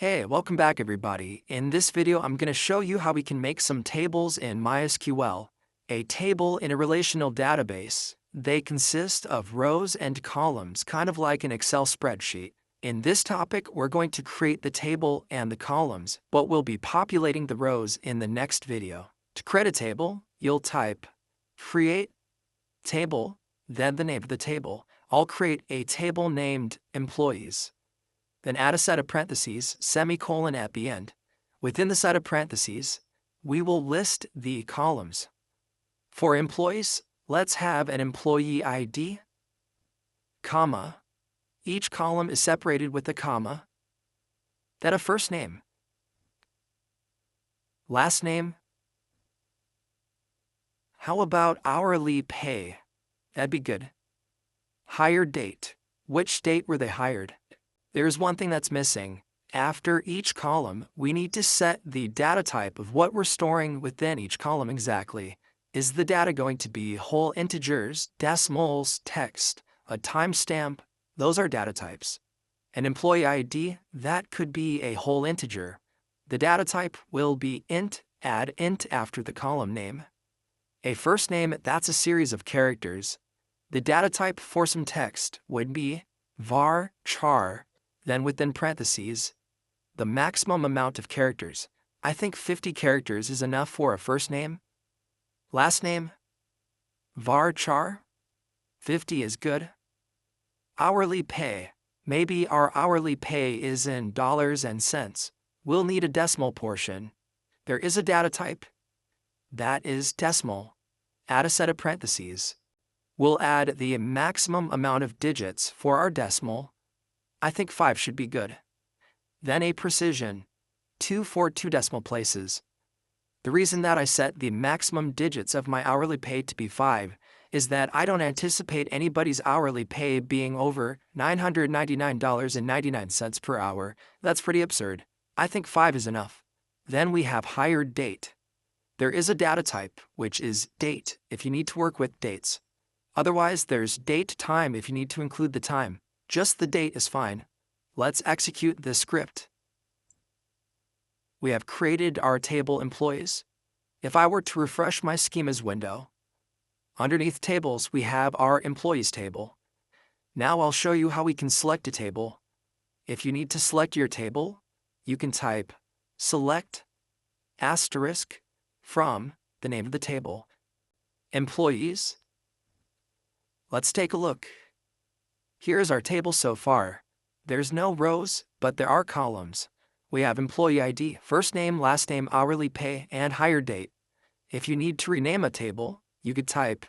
Hey, welcome back everybody. In this video, I'm going to show you how we can make some tables in MySQL. A table in a relational database. They consist of rows and columns, kind of like an Excel spreadsheet. In this topic, we're going to create the table and the columns, but we'll be populating the rows in the next video. To create a table, you'll type create table, then the name of the table. I'll create a table named employees. Then add a set of parentheses, semicolon at the end. Within the set of parentheses, we will list the columns. For employees, let's have an employee ID, comma. Each column is separated with a comma. Then a first name, last name. How about hourly pay? That'd be good. Hire date. Which date were they hired? There's one thing that's missing. After each column, we need to set the data type of what we're storing within each column exactly. Is the data going to be whole integers, decimals, text, a timestamp? Those are data types. An employee ID, that could be a whole integer. The data type will be int, add int after the column name. A first name, that's a series of characters. The data type for some text would be var char. Then within parentheses, the maximum amount of characters. I think 50 characters is enough for a first name. Last name, var char, 50 is good. Hourly pay. Maybe our hourly pay is in dollars and cents. We'll need a decimal portion. There is a data type. That is decimal. Add a set of parentheses. We'll add the maximum amount of digits for our decimal. I think 5 should be good. Then a precision, 2 for 2 decimal places. The reason that I set the maximum digits of my hourly pay to be 5 is that I don't anticipate anybody's hourly pay being over $999.99 per hour. That's pretty absurd. I think 5 is enough. Then we have hired date. There is a data type, which is date if you need to work with dates. Otherwise, there's date time if you need to include the time. Just the date is fine. Let's execute this script. We have created our table employees. If I were to refresh my schemas window, underneath tables we have our employees table. Now I'll show you how we can select a table. If you need to select your table, you can type select asterisk from the name of the table. Employees. Let's take a look. Here's our table so far. There's no rows, but there are columns. We have employee ID, first name, last name, hourly pay, and hire date. If you need to rename a table, you could type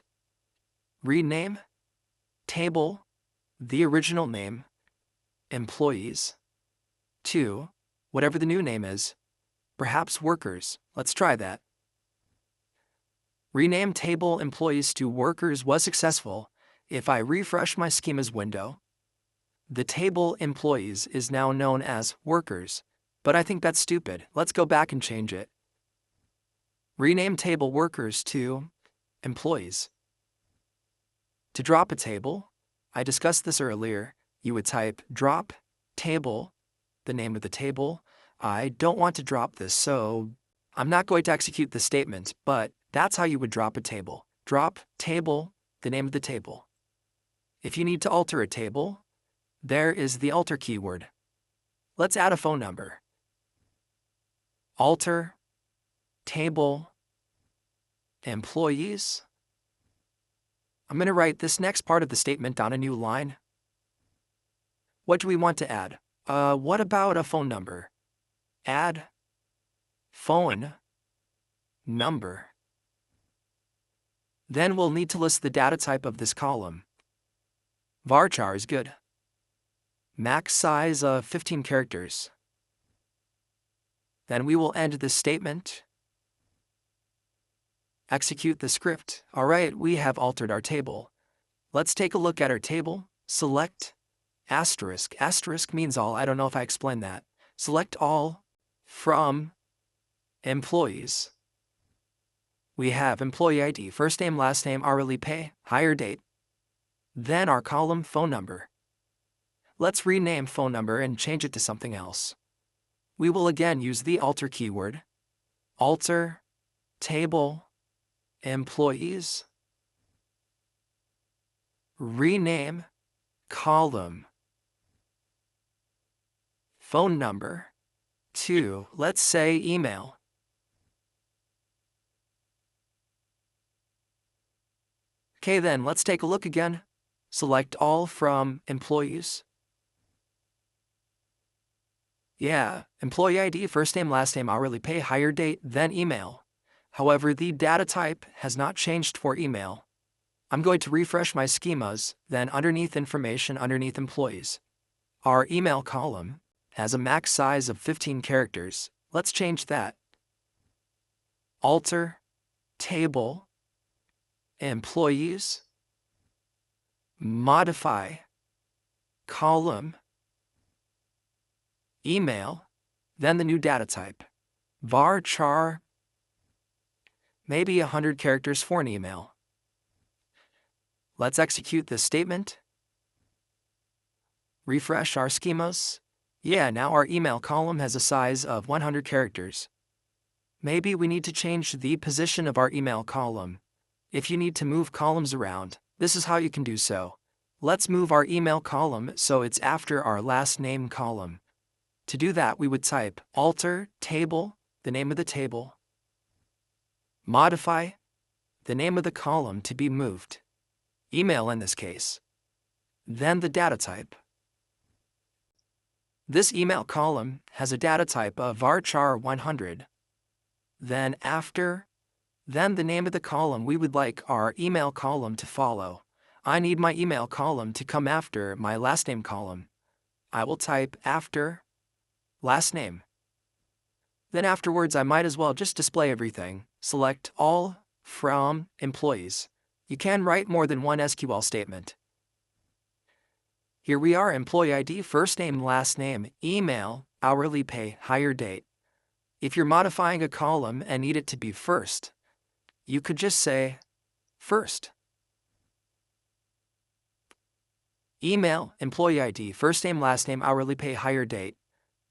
rename, table, the original name, employees, to whatever the new name is, perhaps workers. Let's try that. Rename table employees to workers was successful. If I refresh my schemas window, the table employees is now known as workers, but I think that's stupid. Let's go back and change it. Rename table workers to employees. To drop a table, I discussed this earlier, you would type drop table, the name of the table. I don't want to drop this, so I'm not going to execute the statement, but that's how you would drop a table. Drop table, the name of the table. If you need to alter a table, there is the alter keyword. Let's add a phone number. Alter, table, employees. I'm going to write this next part of the statement on a new line. What do we want to add? What about a phone number? Add phone number. Then we'll need to list the data type of this column. Varchar is good. Max size of 15 characters. Then we will end this statement. Execute the script. All right, we have altered our table. Let's take a look at our table. Select asterisk. Asterisk means all. I don't know if I explained that. Select all from employees. We have employee ID, first name, last name, hourly pay, hire date. Then our column phone number. Let's rename phone number and change it to something else. we will again use the alter keyword. Alter, table, employees, rename, column, phone number, to, let's say, email. Okay, then let's take a look again. Select all from employees. Yeah, employee ID, first name, last name, hourly pay, hire date, then email. However, the data type has not changed for email. I'm going to refresh my schemas, then underneath information, underneath employees. Our email column has a max size of 15 characters. Let's change that. Alter, table, employees, modify, column, email, then the new data type. Varchar, maybe 100 characters for an email. Let's execute this statement. Refresh our schemas. Yeah, now our email column has a size of 100 characters. Maybe we need to change the position of our email column. If you need to move columns around, this is how you can do so. Let's move our email column so it's after our last name column. To do that, we would type alter, table, the name of the table, modify, the name of the column to be moved, email in this case, then the data type. This email column has a data type of varchar 100. Then after, then the name of the column we would like our email column to follow. I need my email column to come after my last name column. I will type after, last name. Then afterwards I might as well just display everything. Select all from employees. You can write more than one SQL statement. Here we are, employee ID, first name, last name, email, hourly pay, hire date. If you're modifying a column and need it to be first, you could just say first. Email, employee ID, first name, last name, hourly pay, hire date.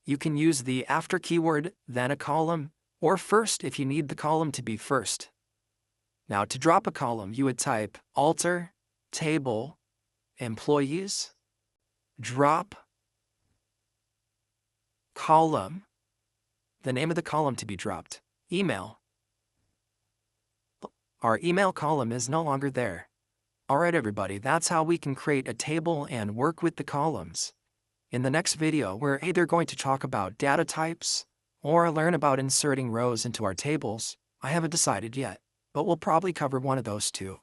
You can use the after keyword, then a column, or first if you need the column to be first. Now to drop a column, you would type alter, table, employees, drop, column, the name of the column to be dropped, email. Our email column is no longer there. Alright everybody, that's how we can create a table and work with the columns. In the next video, we're either going to talk about data types or learn about inserting rows into our tables. I haven't decided yet, but we'll probably cover one of those two.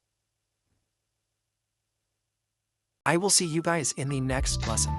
I will see you guys in the next lesson.